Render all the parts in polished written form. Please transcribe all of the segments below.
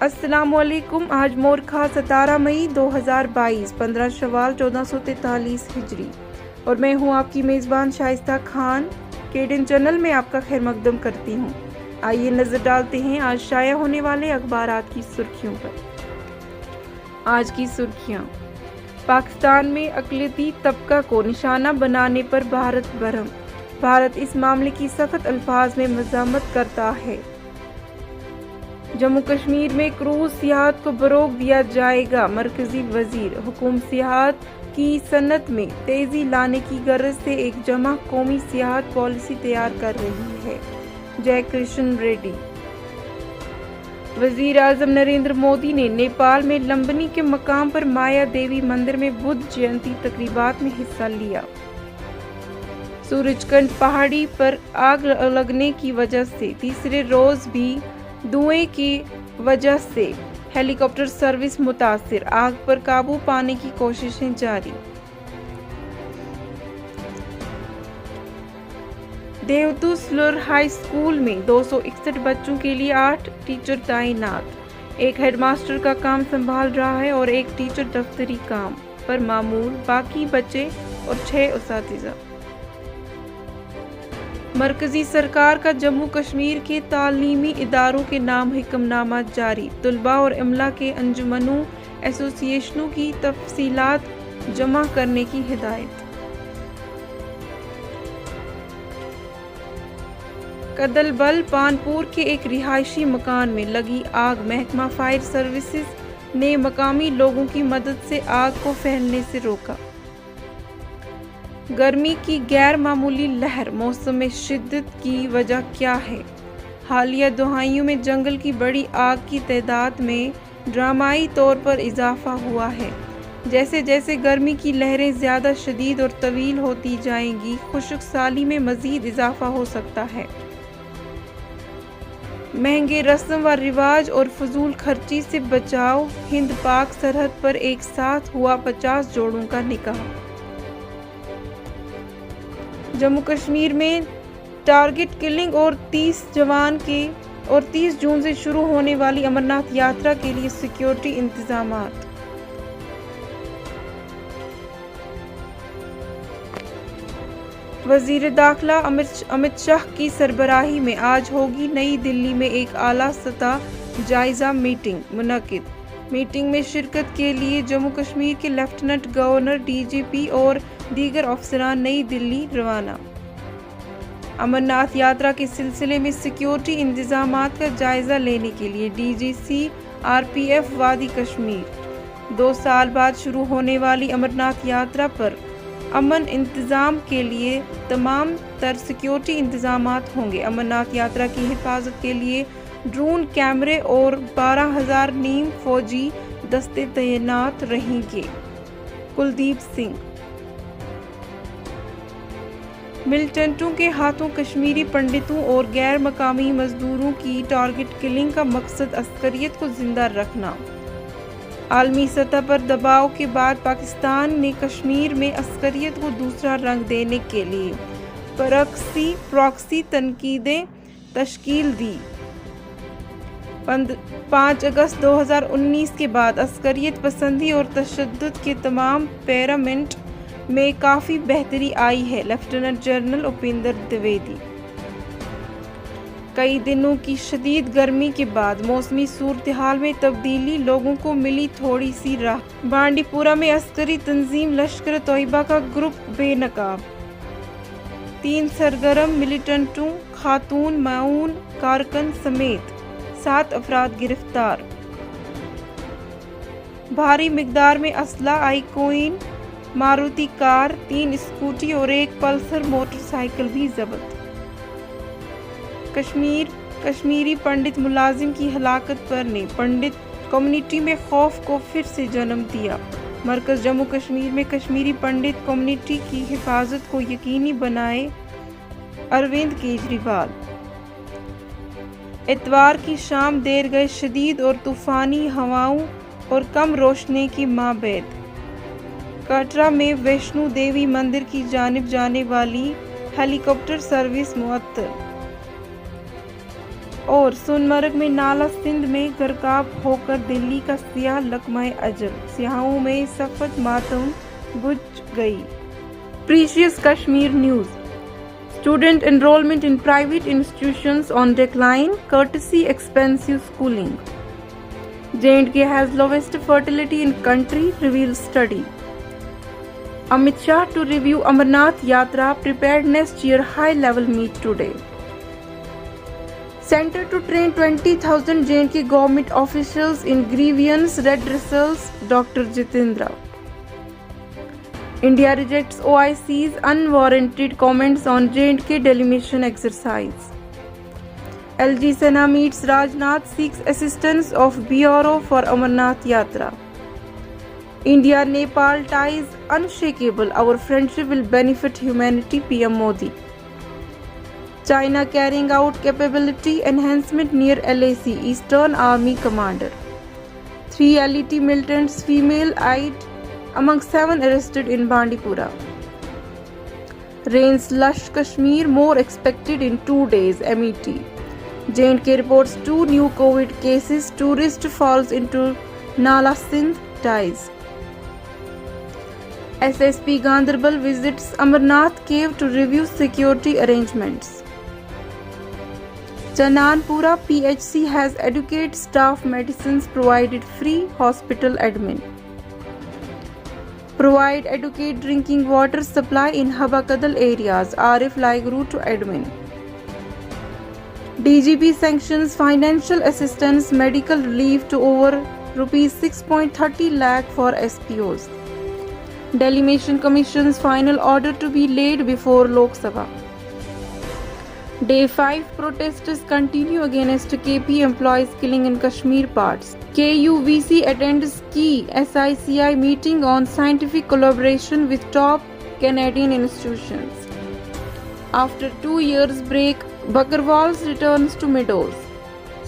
السلام علیکم۔ آج مورخہ 17 مئی 2022، 15 شوال 1443 ہجری، اور میں ہوں آپ کی میزبان شائستہ خان۔ KDN چینل میں آپ کا خیر مقدم کرتی ہوں۔ آئیے نظر ڈالتے ہیں آج شائع ہونے والے اخبارات کی سرخیوں پر۔ آج کی سرخیاں: پاکستان میں اقلیتی طبقہ کو نشانہ بنانے پر بھارت برہم، بھارت اس معاملے کی سخت الفاظ میں مذمت کرتا ہے۔ جموں کشمیر میں کروز سیاحت کو فروغ دیا جائے گا، مرکزی وزیر۔ حکومت سیاحت کی صنعت میں تیزی لانے کی غرض سے ایک جامع قومی سیاحت پالیسی تیار کر رہی ہے، جے کرشن ریڈی۔ وزیر اعظم نریندر مودی نے نیپال میں لمبنی کے مقام پر مایا دیوی مندر میں بدھ جینتی تقریبات میں حصہ لیا۔ سورج کنڈ پہاڑی پر آگ لگنے کی وجہ سے تیسرے روز بھی دھوئیں کی وجہ سے ہیلی کاپٹر سروس متاثر، آگ پر قابو پانے کی کوششیں جاری۔ دیوتو سلور ہائی اسکول میں 261 بچوں کے لیے 8 ٹیچر تعینات، ایک ہیڈ ماسٹر کا کام سنبھال رہا ہے اور ایک ٹیچر دفتری کام پر معمول، باقی بچے اور 6 اساتذہ۔ مرکزی سرکار کا جموں کشمیر کے تعلیمی اداروں کے نام حکم نامہ جاری، طلباء اور عملہ کے انجمنوں ایسوسی ایشنوں کی تفصیلات جمع کرنے کی ہدایت۔ کدلبل پانپور کے ایک رہائشی مکان میں لگی آگ، محکمہ فائر سروسز نے مقامی لوگوں کی مدد سے آگ کو پھیلنے سے روکا۔ گرمی کی غیر معمولی لہر، موسم شدت کی وجہ کیا ہے؟ حالیہ دہائیوں میں جنگل کی بڑی آگ کی تعداد میں ڈرامائی طور پر اضافہ ہوا ہے۔ جیسے جیسے گرمی کی لہریں زیادہ شدید اور طویل ہوتی جائیں گی، خشک سالی میں مزید اضافہ ہو سکتا ہے۔ مہنگے رسم و رواج اور فضول خرچی سے بچاؤ، ہند پاک سرحد پر ایک ساتھ ہوا 50 جوڑوں کا نکاح۔ جموں کشمیر میں ٹارگٹ کلنگ اور 30 جون سے شروع ہونے والی امرناتھ یاترا کے لیے سیکیورٹی انتظامات۔ وزیر داخلہ امت شاہ کی سربراہی میں آج ہوگی نئی دلی میں ایک اعلیٰ سطح جائزہ میٹنگ منعقد۔ میٹنگ میں شرکت کے لیے جموں کشمیر کے لیفٹیننٹ گورنر، DGP اور دیگر افسران نئی دلی روانہ۔ امرناتھ یاترا کے سلسلے میں سیکیورٹی انتظامات کا جائزہ لینے کے لیے DGC RPF وادی کشمیر۔ 2 سال بعد شروع ہونے والی امرناتھ یاترا پر امن انتظام کے لیے تمام تر سیکیورٹی انتظامات ہوں گے۔ امرناتھ یاترا کی حفاظت کے لیے ڈرون کیمرے اور 12,000 نیم فوجی دستے تعینات رہیں گے۔ کلدیپ سنگھ۔ ملیٹنٹوں کے ہاتھوں کشمیری پنڈتوں اور غیر مقامی مزدوروں کی ٹارگٹ کلنگ کا مقصد عسکریت کو زندہ رکھنا۔ عالمی سطح پر دباؤ کے بعد پاکستان نے کشمیر میں عسکریت کو دوسرا رنگ دینے کے لیے پراکسی تنظیمیں تشکیل دی۔ 5 اگست 2019 کے بعد عسکریت پسندی اور تشدد کے تمام پیرامنٹ میں کافی بہتری آئی ہے: لیفٹیننٹ جنرل اپیندر دویدی۔ کئی دنوں کی شدید گرمی کے بعد موسمی صورتحال میں تبدیلی، لوگوں کو ملی تھوڑی سی راحت۔ بانڈی پورہ میں عسکری تنظیم لشکر طیبہ کا گروپ بے نقاب، 3 سرگرم ملیٹنٹوں، خاتون معاون کارکن سمیت 7 افراد گرفتار۔ بھاری مقدار میں اسلحہ، آئی کوئن، ماروتی کار، 3 اسکوٹی اور 1 پلسر موٹر سائیکل بھی ضبط۔ کشمیری پنڈت ملازم کی ہلاکت پر نے پنڈت کمیونٹی میں خوف کو پھر سے جنم دیا۔ مرکز جموں کشمیر میں کشمیری پنڈت کمیونٹی کی حفاظت کو یقینی بنائے: اروند کیجریوال۔ اتوار کی شام دیر گئے شدید اور طوفانی ہواؤں اور کم روشنی کے مابعد کٹرا میں ویشنو دیوی مندر کی جانب جانے والی ہیلی کاپٹر سروس معطل۔ اور سونمرگ میں نالا سندھ میں غرقاب ہوکر دہلی کا سیاح لقمہ اجل، سیاحوں میں سخت ماتم بجھ گئی۔ Precious Kashmir news. Student enrollment in private institutions on decline, courtesy expensive schooling. J&K has lowest fertility in country, reveals study. Amit Shah to review Amarnath Yatra preparedness chair high-level meet today. Center to train 20,000 J&K government officials in grievance redressals, Dr. Jitendra. India rejects OIC's unwarranted comments on J&K delimation exercise. LG Sena meets Rajnath, seeks assistance of Bureau for Amarnath Yatra. India-Nepal ties unshakable. Our friendship will benefit humanity, PM Modi. China carrying out capability enhancement near LAC, Eastern Army Commander. 3 LET militants female-eyed among 7 arrested in Bandipora. Rains lush Kashmir, more expected in 2 days, MET. J&K reports 2 new COVID cases. Tourist falls into Nala Sindh, dies. SSP Gandarbal visits Amarnath cave to review security arrangements. Chananpura PHC has educate staff medicines provided free, hospital admin. Provide educate drinking water supply in Habakadal areas, Arif Laiguru to admin. DGP sanctions financial assistance medical relief to over rupees 6.30 lakh for SPOs. Delimation Commission's final order to be laid before Lok Sabha. Day 5 protesters continue against KP employees killing in Kashmir parts. KUVC attends key SICI meeting on scientific collaboration with top Canadian institutions. After 2 years break, Bakarwals returns to Meadows.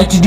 HD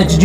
HD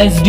HD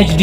HD